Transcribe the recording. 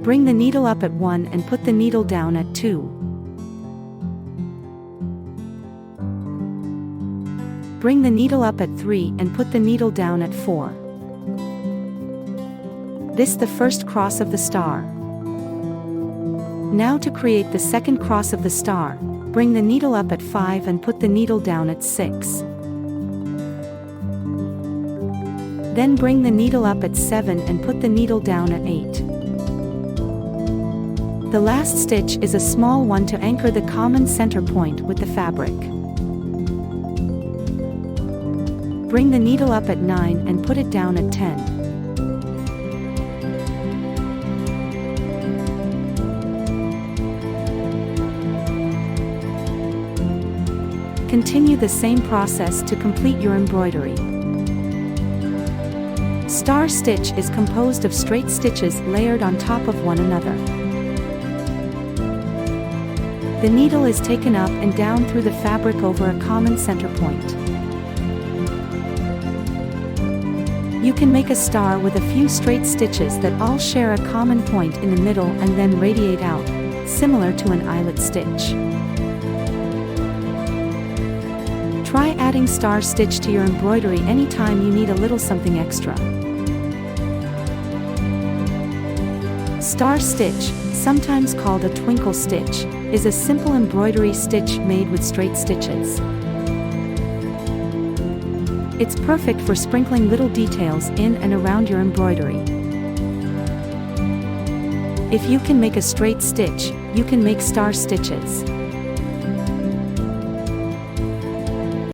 Bring the needle up at 1 and put the needle down at 2. Bring the needle up at 3 and put the needle down at 4. This is the first cross of the star. Now to create the second cross of the star, bring the needle up at 5 and put the needle down at 6. Then bring the needle up at 7 and put the needle down at 8. The last stitch is a small one to anchor the common center point with the fabric. Bring the needle up at 9 and put it down at 10. Continue the same process to complete your embroidery. Star stitch is composed of straight stitches layered on top of one another. The needle is taken up and down through the fabric over a common center point. You can make a star with a few straight stitches that all share a common point in the middle and then radiate out, similar to an eyelet stitch. Try adding star stitch to your embroidery anytime you need a little something extra. Star stitch, sometimes called a twinkle stitch, is a simple embroidery stitch made with straight stitches. It's perfect for sprinkling little details in and around your embroidery. If you can make a straight stitch, you can make star stitches.